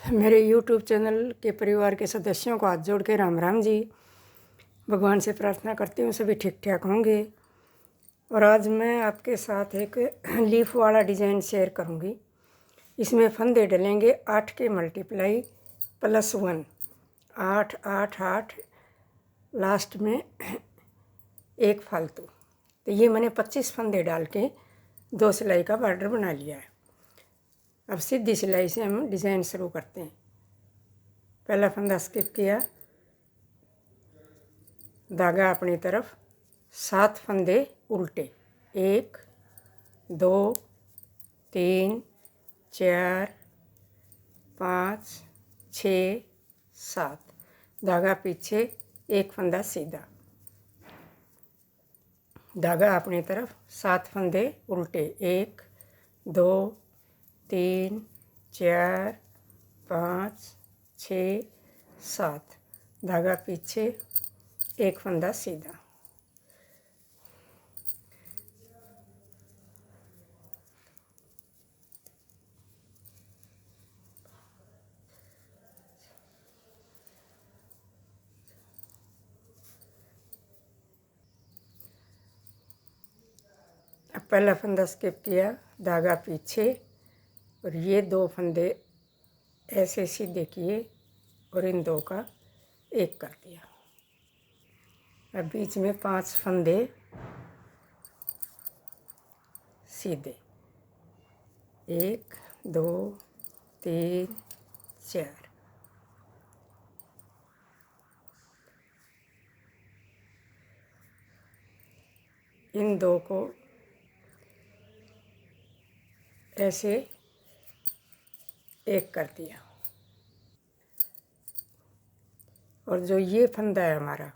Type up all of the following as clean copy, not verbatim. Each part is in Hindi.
मेरे YouTube चैनल के परिवार के सदस्यों को हाथ जोड़ के राम राम जी। भगवान से प्रार्थना करती हूँ सभी ठीक ठाक होंगे। और आज मैं आपके साथ एक लीफ वाला डिज़ाइन शेयर करूँगी। इसमें फंदे डलेंगे 8 के मल्टीप्लाई +1, 8 8 8, लास्ट में एक फालतू। तो ये मैंने 25 फंदे डाल के 2 सिलाई का बॉर्डर बना लिया है। अब सीधी सिलाई से हम डिज़ाइन शुरू करते हैं। पहला फंदा स्किप किया, धागा अपनी तरफ, 7 फंदे उल्टे, 1 2 3 4 5 6 7, धागा पीछे, एक फंदा सीधा, धागा अपनी तरफ, 7 फंदे उल्टे, 1 2 3 4 5 6 7, धागा पीछे, एक फंदा सीधा। अब पहला फंदा स्किप किया, धागा पीछे, और ये 2 फंदे ऐसे सीधे किए और इन 2 का एक कर दिया। अब बीच में 5 फंदे सीधे, 1 2 3 4, इन 2 को ऐसे एक कर दिया। और जो ये फंदा है हमारा,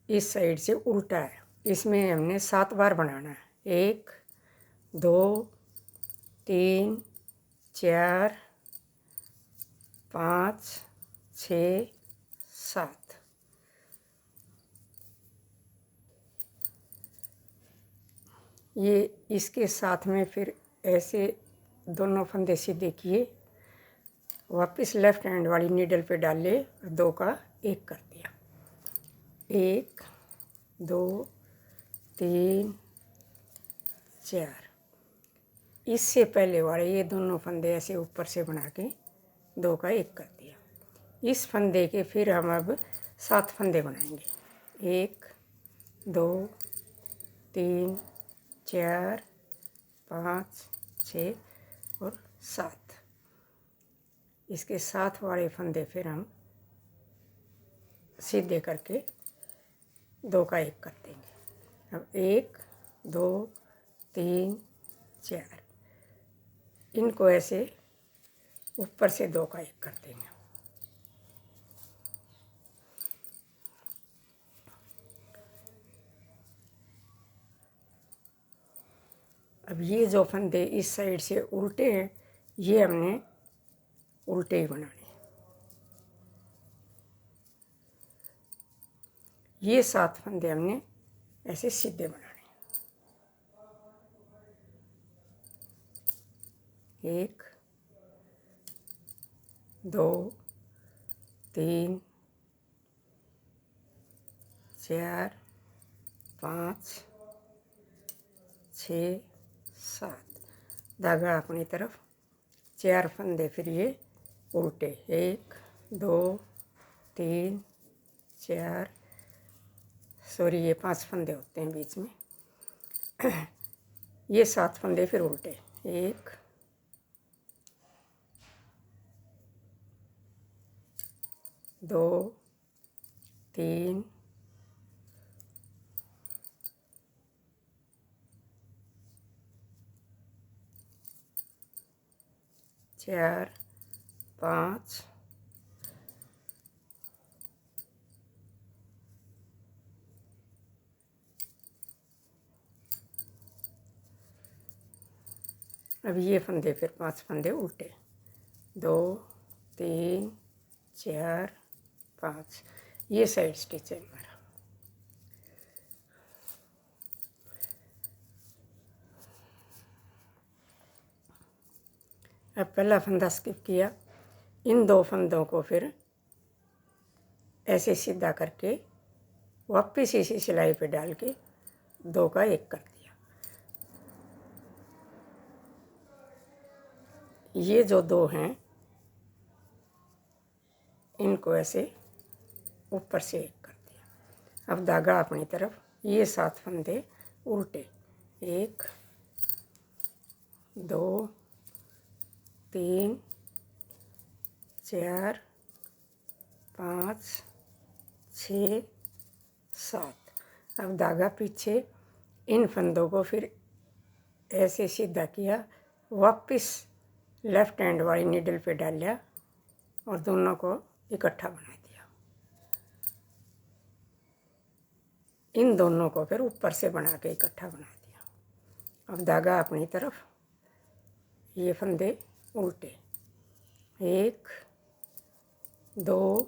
इस साइड से उल्टा है, इसमें हमने 7 बार बनाना है। 1 2 3 4 5 6 7। ये इसके साथ में फिर ऐसे दोनों फंदे सीधे किए, वापस लेफ्ट हैंड वाली नीडल पे डाले और 2 का एक कर दिया। 1 2 3 4, इससे पहले वाले ये दोनों फंदे ऐसे ऊपर से बना के 2 का एक कर दिया। इस फंदे के फिर हम अब 7 फंदे बनाएंगे। 1 2 3 4 5 6 और 7। इसके साथ वाले फंदे फिर हम सीधे करके 2 का एक कर देंगे। अब 1 2 3 4, इनको ऐसे ऊपर से 2 का एक कर देंगे। अब ये जो फंदे इस साइड से उल्टे हैं, ये हमने उल्टे ही बनाने। ये 7 फंदे हमने ऐसे सीधे बनाने। 1 2 3 4 5 6 7, धागा अपनी तरफ, 4 फंदे फिर ये उल्टे, 1 2 3 4, सॉरी ये 5 फंदे होते हैं बीच में। ये 7 फंदे फिर उल्टे, 1 2 3 4 5 अब ये फंदे फिर 5 फंदे उल्टे, 2 3 4 5, ये साइड स्टिच है हमारा। अब पहला फंदा स्किप किया, इन दो फंदों को फिर ऐसे सीधा करके वापस इसी सिलाई पे डाल के दो का एक कर दिया। ये जो दो हैं इनको ऐसे ऊपर से एक कर दिया। अब धागा अपनी तरफ, ये 7 फंदे उल्टे, 1 2 3 4 5 6 7। अब धागा पीछे, इन फंदों को फिर ऐसे सीधा किया, वापस लेफ्ट हैंड वाली नीडल पे डाला और दोनों को इकट्ठा बना दिया। इन दोनों को फिर ऊपर से बना के इकट्ठा बना दिया। अब धागा अपनी तरफ, ये फंदे उल्टे, 1 2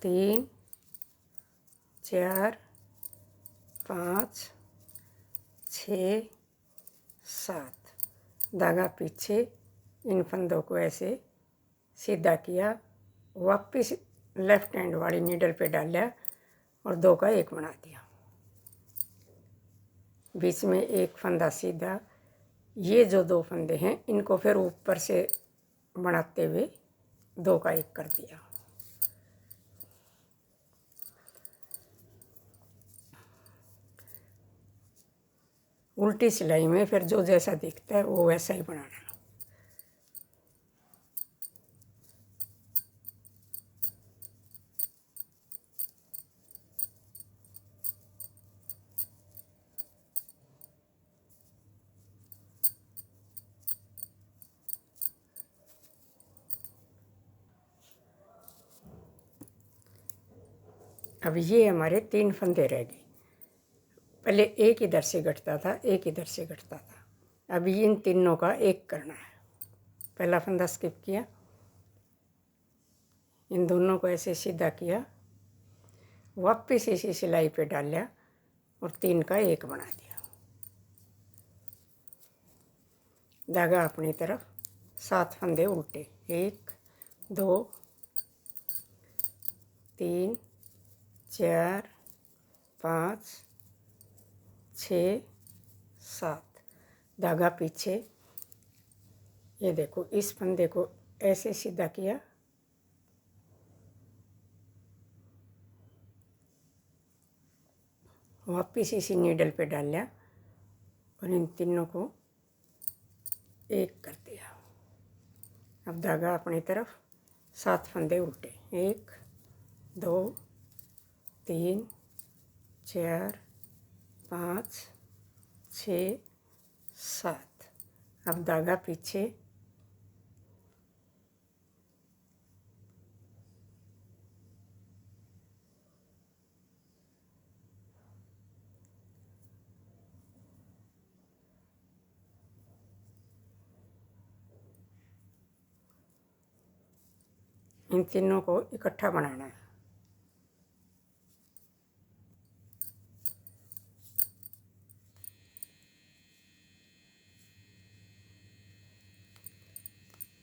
3 4 5 6 7। धागा पीछे, इन फंदों को ऐसे सीधा किया, वापस लेफ्ट हैंड वाली नीडल पे डाला और दो का एक बना दिया। बीच में एक फंदा सीधा, ये जो दो फंदे हैं इनको फिर ऊपर से बनाते हुए दो का एक कर दिया। उल्टी सिलाई में फिर जो जैसा दिखता है वो वैसा ही बनाना। अब ये हमारे 3 फंदे रह गए। पहले एक इधर से घटता था, एक इधर से घटता था। अभी इन तीनों का एक करना है। पहला फंदा स्किप किया, इन दोनों को ऐसे सीधा किया, वापस इसी सिलाई पे डाला और 3 का एक बना दिया। धागा अपनी तरफ, 7 फंदे उल्टे, 1 2 3 4 5 6 7। धागा पीछे, ये देखो इस फंदे को ऐसे सीधा किया, वापस इसी नीडल पे डाला और इन तीनों को एक कर दिया। अब धागा अपनी तरफ, 7 फंदे उल्टे, 1 2 3 4 5 6 7। अब धागा पीछे, इन तीनों को इकट्ठा बनाना है।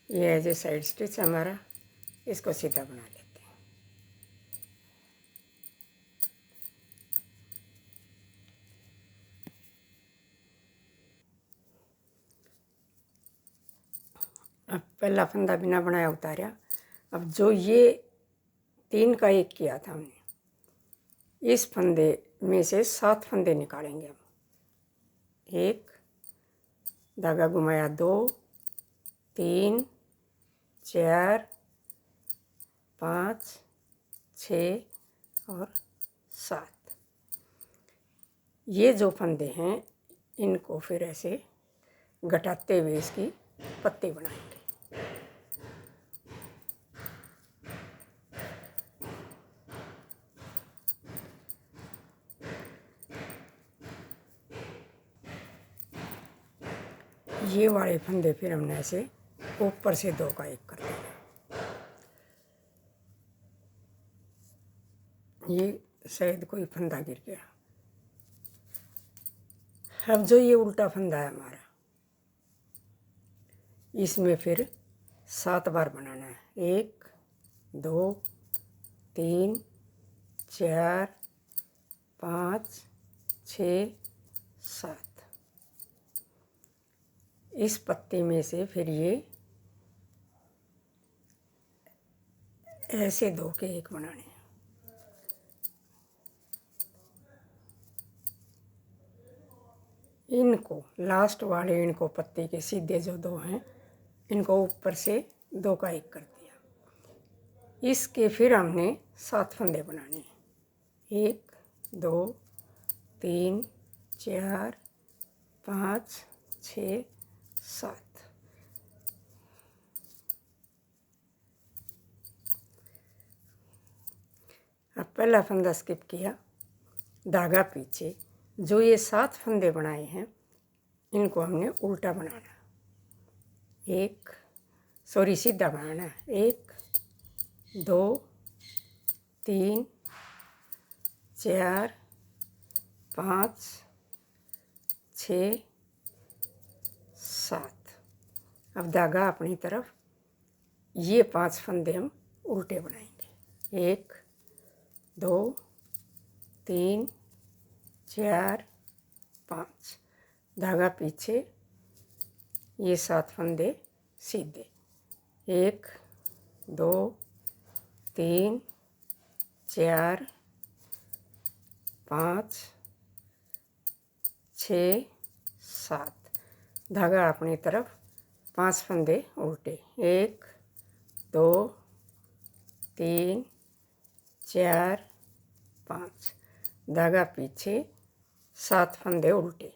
ये है जो साइड स्टिच हमारा, इसको सीधा बना लेते हैं। अब पहला फंदा बिना बनाया उतारा। अब जो ये 3 का एक किया था हमने, इस फंदे में से 7 फंदे निकालेंगे हम। 1 धागा घुमाया, 2 3 4 5 6 और 7। ये जो फंदे हैं इनको फिर ऐसे घटाते हुए इसकी पत्ती बनाएंगे। ये वाले फंदे फिर हमने ऐसे ऊपर से दो का एक कर दिया। ये शायद कोई फंदा गिर गया। अब जो ये उल्टा फंदा है हमारा, इसमें फिर 7 बार बनाना है। 1 2 3 4 5 6 7। इस पत्ती में से फिर ये ऐसे 2 के 1 बनाने हैं। इनको लास्ट वाले इनको पत्ती के सीधे जो 2 हैं इनको ऊपर से 2 का 1 कर दिया। इसके फिर हमने 7 फंदे बनाने हैं। 1 2 3 4 5 6 7। अब पहला फंदा स्किप किया, धागा पीछे, जो ये 7 फंदे बनाए हैं इनको हमने उल्टा बनाना। सीधा बनाना। 1 2 3 4 5 6 7। अब धागा अपनी तरफ, ये 5 फंदे हम उल्टे बनाएंगे। 1 2 3 4 5, धागा पीछे, ये 7 फंदे सीधे। 1 2 3 4 5 6 7, धागा अपनी तरफ, 5 फंदे उल्टे। 1 2 3 4 5, धागा पीछे, 7 फंदे उल्टे।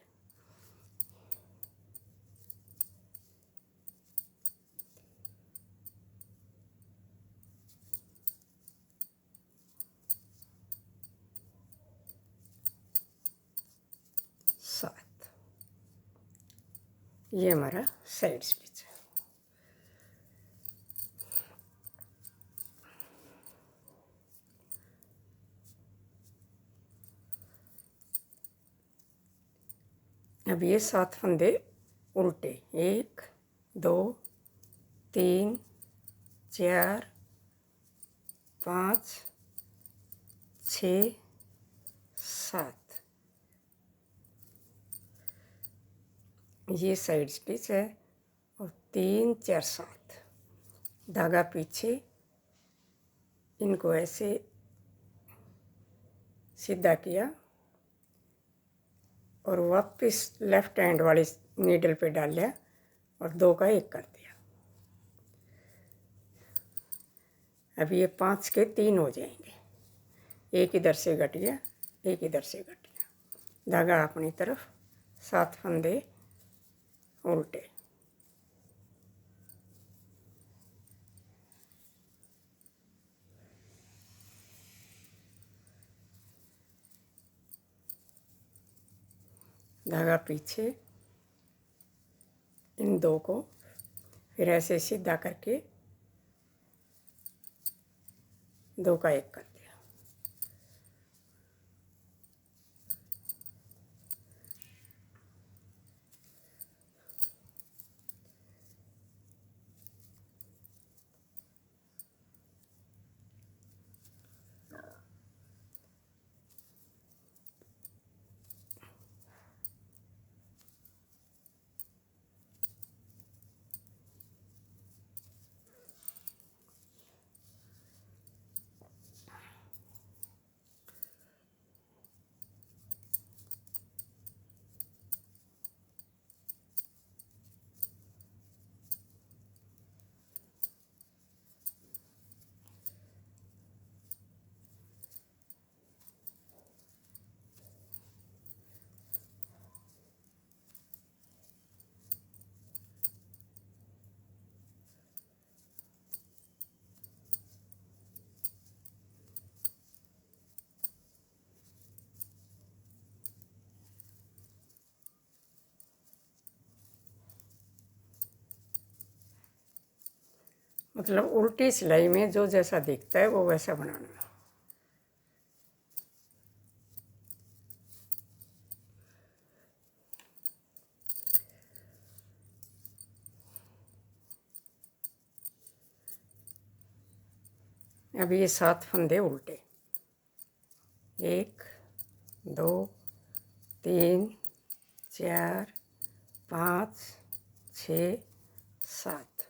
ये हमारा साइड स्टिच है। अब ये 7 फंदे उल्टे। 1 2 3 4 5 6 7, ये साइड स्टिच है। और 3 4 7, धागा पीछे, इनको ऐसे सीधा किया और वापस लेफ्ट हैंड वाली नीडल पे डाल लिया और 2 का 1 कर दिया। अब ये 5 के 3 हो जाएंगे। एक इधर से घट गया, एक इधर से घट गया, धागा अपनी तरफ, 7 फंदे उल्टे। धागा पीछे, इन 2 को फिर ऐसे सीधा करके 2 का 1 कर दिया। मतलब उल्टी सिलाई में जो जैसा दिखता है वो वैसा बनाना। अब ये 7 फंदे उल्टे, 1 2 3 4 5 6 7।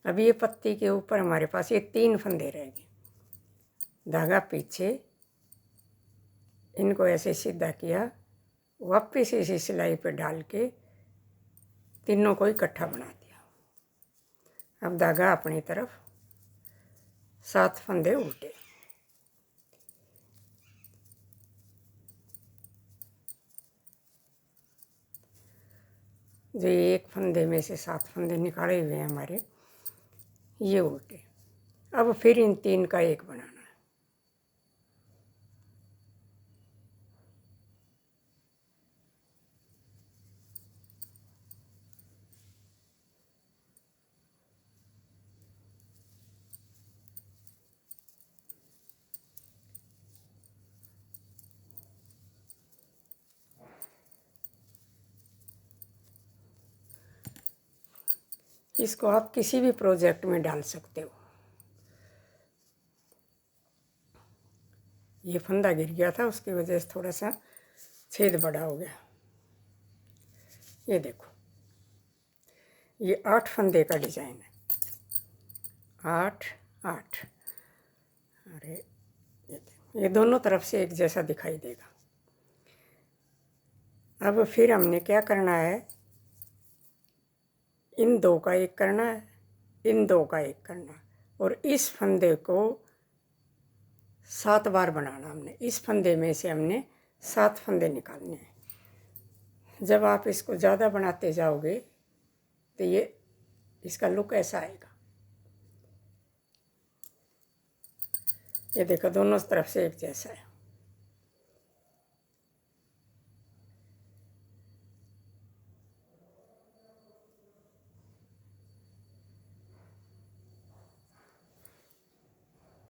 अब ये पत्ती के ऊपर हमारे पास ये 3 फंदे रह गए। धागा पीछे, इनको ऐसे सीधा किया, वापस इसी सिलाई पे डाल के तीनों को इकट्ठा बना दिया। अब धागा अपनी तरफ, 7 फंदे उल्टे, जो एक फंदे में से 7 फंदे निकाले हुए हैं हमारे, ये उल्टे। अब फिर इन 3 का एक बनाना है। इसको आप किसी भी प्रोजेक्ट में डाल सकते हो। ये फंदा गिर गया था, उसकी वजह से थोड़ा सा छेद बड़ा हो गया। ये देखो, ये 8 फंदे का डिज़ाइन है, 8 8। अरे ये दोनों तरफ से एक जैसा दिखाई देगा। अब फिर हमने क्या करना है, इन 2 का एक करना है, इन 2 का एक करना है, और इस फंदे को 7 बार बनाना हमने। इस फंदे में से हमने 7 फंदे निकालने हैं। जब आप इसको ज़्यादा बनाते जाओगे तो ये इसका लुक ऐसा आएगा। ये देखो, दोनों तरफ से एक जैसा है।